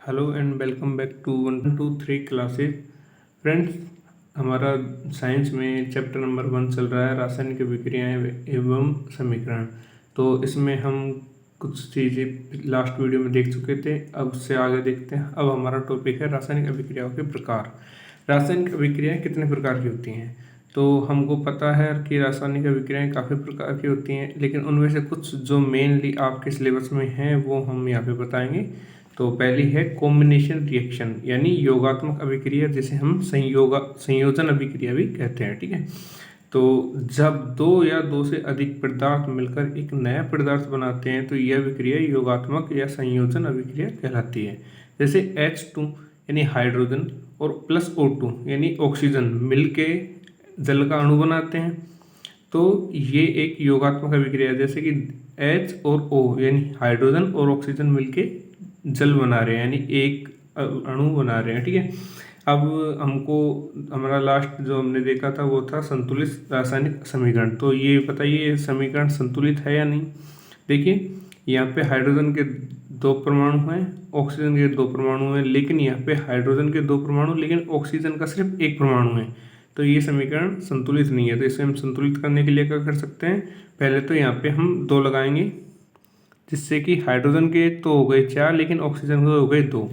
Hello and welcome back to 1 2 3 classes. Friends, हमारा science में chapter number 1 चल रहा है रासायनिक अभिक्रियाएं एवं समीकरण। तो इसमें हम कुछ चीज़ें लास्ट वीडियो में देख चुके थे, अब से आगे देखते हैं। अब हमारा टॉपिक है रासायनिक अभिक्रियाओं के प्रकार। रासायनिक अभिक्रियाएं कितने प्रकार की होती हैं? तो हमको पता है कि रासायनिक अभिक्रियाएं काफ़ी प्रकार की होती हैं, लेकिन उनमें से कुछ जो मेनली आपके सिलेबस में हैं वो हम यहाँ पे बताएंगे। तो पहली है कॉम्बिनेशन रिएक्शन, यानी योगात्मक अभिक्रिया, जिसे हम संयोजन अभिक्रिया भी कहते हैं। ठीक है, तो जब दो या दो से अधिक पदार्थ मिलकर एक नया पदार्थ बनाते हैं तो यह अभिक्रिया योगात्मक या संयोजन अभिक्रिया कहलाती है। जैसे H2 यानी हाइड्रोजन और प्लस O2 यानी ऑक्सीजन मिलके जल का अणु बनाते हैं, तो ये एक योगात्मक अभिक्रिया है। जैसे कि H और O यानी हाइड्रोजन और ऑक्सीजन मिलके जल बना रहे हैं, यानी एक अणु बना रहे हैं। ठीक है, अब हमको हमारा लास्ट जो हमने देखा था वो था संतुलित रासायनिक समीकरण। तो ये बताइए समीकरण संतुलित है या नहीं। देखिए, यहाँ पे हाइड्रोजन के 2 परमाणु हैं, ऑक्सीजन के 2 परमाणु हैं, लेकिन यहाँ पे हाइड्रोजन के 2 परमाणु लेकिन ऑक्सीजन का सिर्फ 1 परमाणु है। तो ये समीकरण संतुलित नहीं है। तो इसे हम संतुलित करने के लिए क्या कर सकते हैं? पहले तो यहाँ पे हम 2 लगाएंगे, जिससे कि हाइड्रोजन के तो हो गए 4 लेकिन ऑक्सीजन के हो गए 2।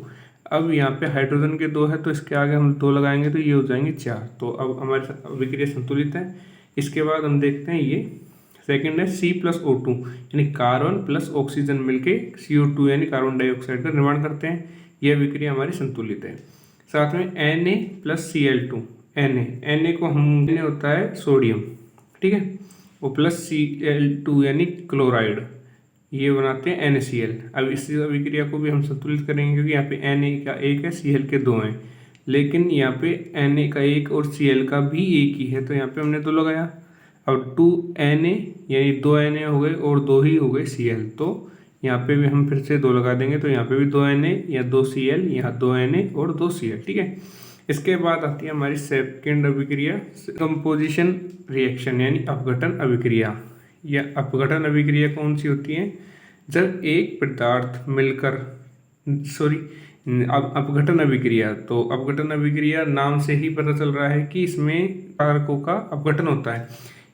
अब यहाँ पे हाइड्रोजन के 2 है तो इसके आगे हम 2 लगाएंगे तो ये हो जाएंगे 4। तो अब हमारी अभिक्रिया संतुलित है। इसके बाद हम देखते हैं ये सेकंड है C+O2 यानी कार्बन प्लस ऑक्सीजन मिलके CO2 यानी कार्बन डाइऑक्साइड का निर्माण करते हैं। यह अभिक्रिया हमारी संतुलित है। साथ में Na+Cl2, Na को हम होता है सोडियम, ठीक है, वो प्लस Cl2 यानी क्लोराइड, ये बनाते हैं NaCl। अब इस अभिक्रिया को भी हम संतुलित करेंगे, क्योंकि यहाँ पे Na का 1 है, Cl के 2 हैं, लेकिन यहाँ पे Na का 1 और Cl का भी 1 ही है, तो यहाँ पे हमने 2 लगाया। अब 2Na यानी 2 Na हो गए और 2 ही हो गए Cl, तो यहाँ पे भी हम फिर से 2 लगा देंगे, तो यहाँ पे भी 2 Na या 2 Cl, यहाँ 2 Na और 2 Cl। ठीक है, इसके बाद आती है हमारी सेकेंड अभिक्रिया कंपोजिशन रिएक्शन यानी अपघटन अभिक्रिया। यह अपघटन अभिक्रिया कौन सी होती है? जब एक पदार्थ मिलकर अपघटन अभिक्रिया। तो अपघटन अभिक्रिया नाम से ही पता चल रहा है कि इसमें कारकों का अपघटन होता है,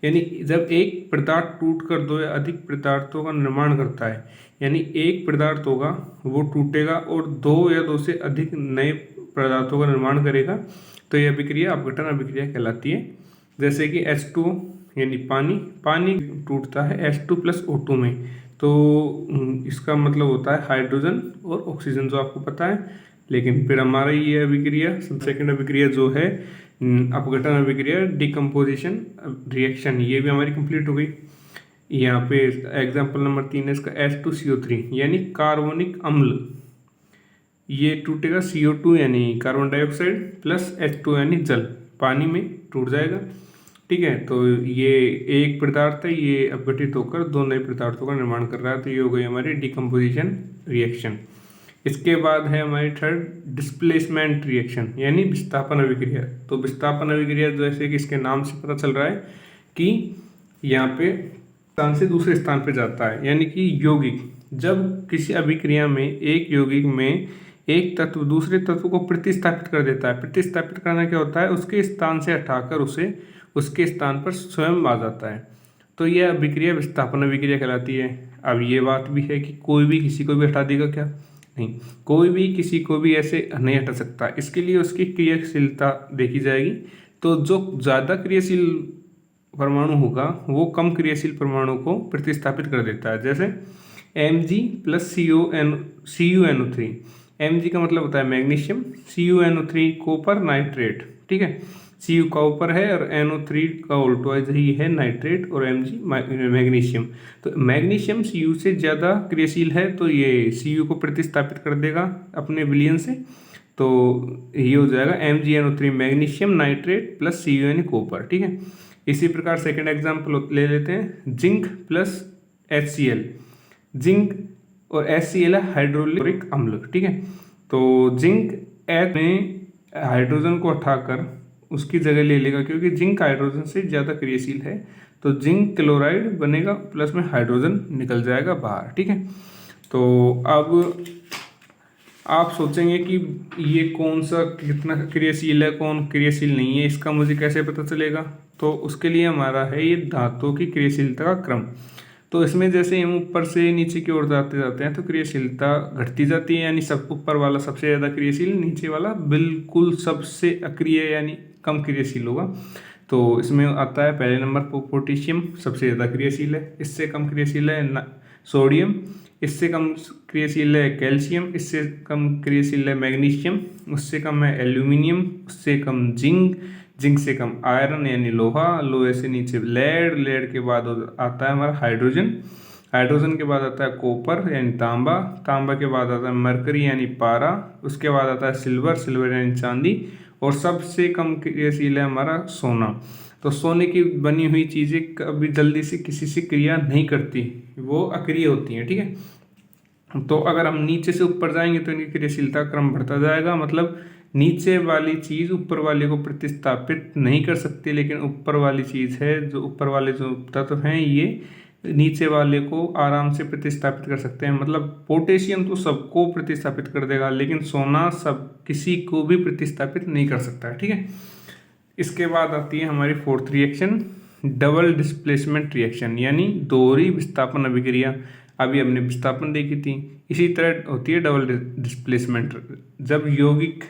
यानी जब एक पदार्थ टूटकर 2 या अधिक पदार्थों का निर्माण करता है, यानी एक पदार्थ होगा वो टूटेगा और 2 या 2 से अधिक नए पदार्थों का निर्माण करेगा, तो यह अभिक्रिया अपघटन अभिक्रिया कहलाती है। जैसे कि H2 यानी पानी टूटता है H2+O2 में, तो इसका मतलब होता है हाइड्रोजन और ऑक्सीजन, जो आपको पता है। लेकिन फिर हमारा ये अभिक्रिया सेकेंड अभिक्रिया जो है अपघटन अभिक्रिया डिकम्पोजिशन रिएक्शन, ये भी हमारी कंप्लीट हो गई। यहाँ पे एग्जाम्पल नंबर 3 है इसका H2CO3 यानी कार्बनिक अम्ल, ये टूटेगा CO2 यानी कार्बन डाइऑक्साइड प्लस H2 यानी जल, पानी में टूट जाएगा। ठीक है, तो ये एक पदार्थ है, ये अपघटित होकर 2 नए पदार्थों का निर्माण कर रहा है, तो ये हो गई हमारी डिकम्पोजिशन रिएक्शन। इसके बाद है हमारी थर्ड डिस्प्लेसमेंट रिएक्शन यानी विस्थापन अभिक्रिया। तो विस्थापन अभिक्रिया जैसे कि इसके नाम से पता चल रहा है कि यहाँ पे स्थान से दूसरे स्थान पे जाता है, यानी कि यौगिक जब किसी अभिक्रिया में एक यौगिक में एक तत्व दूसरे तत्व को प्रतिस्थापित कर देता है। प्रतिस्थापित करना क्या होता है? उसके स्थान से हटाकर उसे उसके स्थान पर स्वयं आ जाता है, तो यह अभिक्रिया विस्थापन अभिक्रिया कहलाती है। अब ये बात भी है कि कोई भी किसी को भी हटा देगा क्या? नहीं, कोई भी किसी को भी ऐसे नहीं हटा सकता। इसके लिए उसकी क्रियाशीलता देखी जाएगी। तो जो ज़्यादा क्रियाशील परमाणु होगा वो कम क्रियाशील परमाणु को प्रतिस्थापित कर देता है। जैसे Mg+CuNO3। Mg का मतलब होता है मैग्नीशियम, CuNO3 कॉपर नाइट्रेट। ठीक है, Cu कॉपर है और NO3 का उल्टा ही है नाइट्रेट, और Mg मैग्नीशियम। तो मैग्नीशियम Cu से ज़्यादा क्रियाशील है, तो ये Cu को प्रतिस्थापित कर देगा अपने विलयन से, तो ये हो जाएगा MgNO3 magnesium nitrate plus Cu यानी कॉपर। ठीक है, इसी प्रकार सेकेंड एग्जाम्पल ले लेते हैं जिंक प्लस HCl। जिंक और HCl है हाइड्रोक्लोरिक अम्ल। ठीक है, तो जिंक H में हाइड्रोजन को हटाकर उसकी जगह ले लेगा, क्योंकि जिंक हाइड्रोजन से ज़्यादा क्रियाशील है, तो जिंक क्लोराइड बनेगा, प्लस में हाइड्रोजन निकल जाएगा बाहर। ठीक है, तो अब आप सोचेंगे कि ये कौन सा कितना क्रियाशील है, कौन क्रियाशील नहीं है, इसका मुझे कैसे पता चलेगा? तो उसके लिए हमारा है ये धातुओं की क्रियाशीलता का क्रम। तो इसमें जैसे हम ऊपर से नीचे की ओर जाते जाते हैं तो क्रियाशीलता घटती जाती है, यानी सब ऊपर वाला सबसे ज़्यादा क्रियाशील, नीचे वाला बिल्कुल सबसे अक्रिय यानी कम क्रियाशील होगा। तो इसमें आता है पहले नंबर पर पोटेशियम, सबसे ज़्यादा क्रियाशील है। इससे कम क्रियाशील है सोडियम, इससे कम क्रियाशील है कैल्शियम, इससे कम क्रियाशील है मैग्नीशियम, उससे कम है एल्यूमिनियम, उससे कम जिंक, जिंक से कम आयरन यानी लोहा, लोहे से नीचे लेड, लेड के बाद आता है हमारा हाइड्रोजन, हाइड्रोजन के बाद आता है कॉपर यानी तांबा, तांबा के बाद आता है मरकरी यानी पारा, उसके बाद आता है सिल्वर, सिल्वर यानी चांदी, और सबसे कम क्रियाशील है हमारा सोना। तो सोने की बनी हुई चीज़ें कभी जल्दी से किसी से क्रिया नहीं करती, वो अक्रिय होती हैं, ठीक है। तो अगर हम नीचे से ऊपर जाएंगे तो इनकी क्रियाशीलता क्रम बढ़ता जाएगा, मतलब नीचे वाली चीज़ ऊपर वाले को प्रतिस्थापित नहीं कर सकती, लेकिन ऊपर वाली चीज़ है, जो ऊपर वाले जो तत्व हैं ये नीचे वाले को आराम से प्रतिस्थापित कर सकते हैं। मतलब पोटेशियम तो सबको प्रतिस्थापित कर देगा, लेकिन सोना सब किसी को भी प्रतिस्थापित नहीं कर सकता है, ठीक है। इसके बाद आती है हमारी fourth reaction, double displacement reaction, यानी दोहरी विस्थापन अभिक्रिया। अभी हमने विस्थापन देखी थी, इसी तरह होती है डबल डिस्प्लेसमेंट। जब यौगिक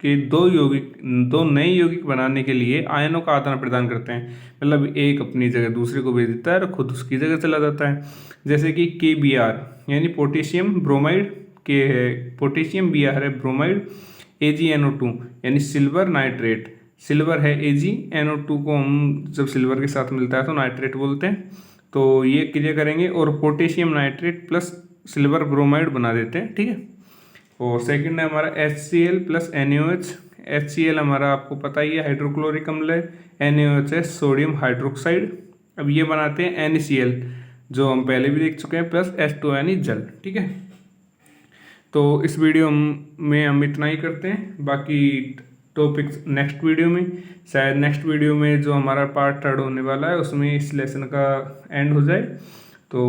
के दो नए यौगिक बनाने के लिए आयनों का आदान प्रदान करते हैं, मतलब एक अपनी जगह दूसरे को भेज देता है और खुद उसकी जगह चला जाता है। जैसे कि KBr यानी पोटेशियम ब्रोमाइड, के है पोटेशियम, Br है ब्रोमाइड, AgNO2 यानी सिल्वर नाइट्रेट, सिल्वर है AgNO2 को हम जब सिल्वर के साथ मिलता है तो नाइट्रेट बोलते हैं। तो ये क्रिया करेंगे और potassium nitrate plus silver bromide बना देते हैं, ठीक है। और सेकंड है हमारा HCl प्लस NaOH। HCl हमारा आपको पता ही है हाइड्रोक्लोरिक अम्ल है, NaOH है सोडियम हाइड्रोक्साइड। अब ये बनाते हैं NaCl, जो हम पहले भी देख चुके हैं, प्लस H2 यानी जल, ठीक है। तो इस वीडियो में हम इतना ही करते हैं, बाकी टॉपिक्स नेक्स्ट वीडियो में, शायद नेक्स्ट वीडियो में जो हमारा पार्ट 3 होने वाला है उसमें इस लेसन का एंड हो जाए। तो